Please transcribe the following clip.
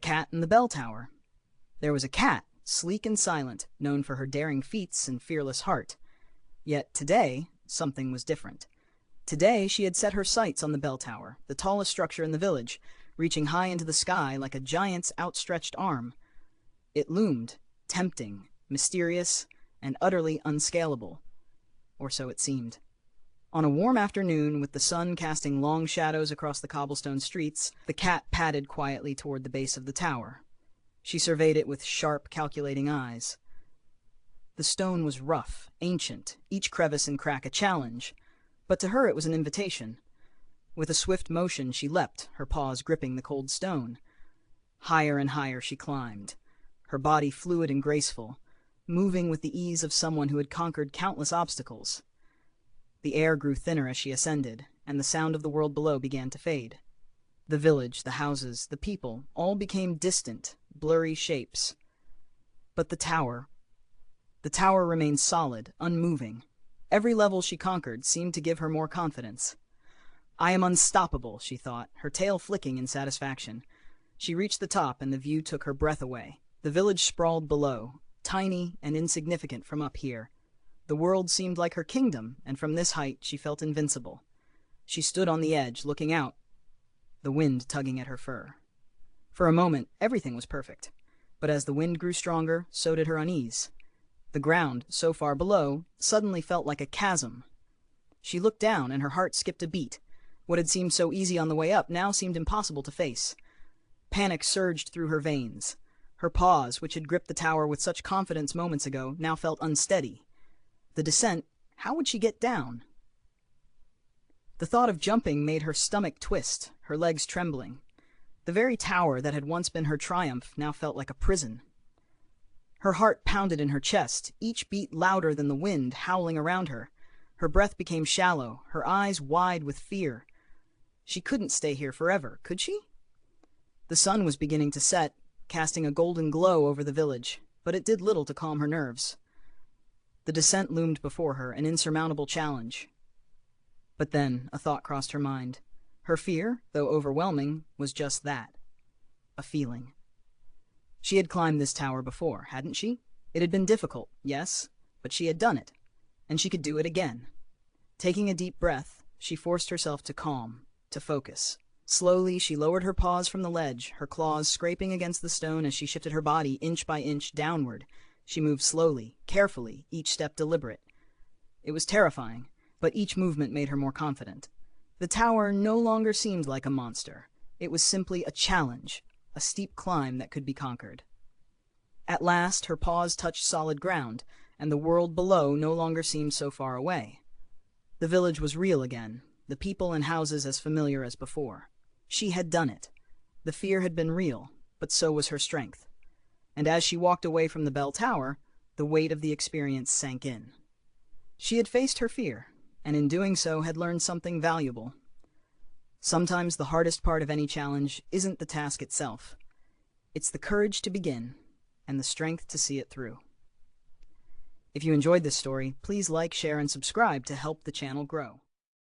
The cat in the bell tower. There was a cat, sleek and silent, known for her daring feats and fearless heart. Yet today, something was different. Today, she had set her sights on the bell tower, the tallest structure in the village, reaching high into the sky like a giant's outstretched arm. It loomed, tempting, mysterious, and utterly unscalable. Or so it seemed. On a warm afternoon, with the sun casting long shadows across the cobblestone streets, the cat padded quietly toward the base of the tower. She surveyed it with sharp, calculating eyes. The stone was rough, ancient, each crevice and crack a challenge, but to her it was an invitation. With a swift motion she leapt, her paws gripping the cold stone. Higher and higher she climbed, her body fluid and graceful, moving with the ease of someone who had conquered countless obstacles. The air grew thinner as she ascended, and the sound of the world below began to fade. The village, the houses, the people, all became distant, blurry shapes. But the tower remained solid, unmoving. Every level she conquered seemed to give her more confidence. I am unstoppable, she thought, her tail flicking in satisfaction. She reached the top, and the view took her breath away. The village sprawled below, tiny and insignificant from up here. The world seemed like her kingdom, and from this height she felt invincible. She stood on the edge, looking out, the wind tugging at her fur. For a moment, everything was perfect. But as the wind grew stronger, so did her unease. The ground, so far below, suddenly felt like a chasm. She looked down, and her heart skipped a beat. What had seemed so easy on the way up now seemed impossible to face. Panic surged through her veins. Her paws, which had gripped the tower with such confidence moments ago, now felt unsteady. The descent, how would she get down? The thought of jumping made her stomach twist, her legs trembling. The very tower that had once been her triumph now felt like a prison. Her heart pounded in her chest, each beat louder than the wind howling around her. Her breath became shallow, her eyes wide with fear. She couldn't stay here forever, could she? The sun was beginning to set, casting a golden glow over the village, but it did little to calm her nerves. The descent loomed before her, an insurmountable challenge. But then a thought crossed her mind. Her fear, though overwhelming, was just that. A feeling. She had climbed this tower before, hadn't she? It had been difficult, yes, but she had done it, and she could do it again. Taking a deep breath, she forced herself to calm, to focus. Slowly, she lowered her paws from the ledge, her claws scraping against the stone as she shifted her body inch by inch downward. She moved slowly, carefully, each step deliberate. It was terrifying, but each movement made her more confident. The tower no longer seemed like a monster. It was simply a challenge, a steep climb that could be conquered. At last, her paws touched solid ground, and the world below no longer seemed so far away. The village was real again, the people and houses as familiar as before. She had done it. The fear had been real, but so was her strength. And as she walked away from the bell tower, the weight of the experience sank in. She had faced her fear, and in doing so had learned something valuable. Sometimes the hardest part of any challenge isn't the task itself. It's the courage to begin, and the strength to see it through. If you enjoyed this story, please like, share, and subscribe to help the channel grow.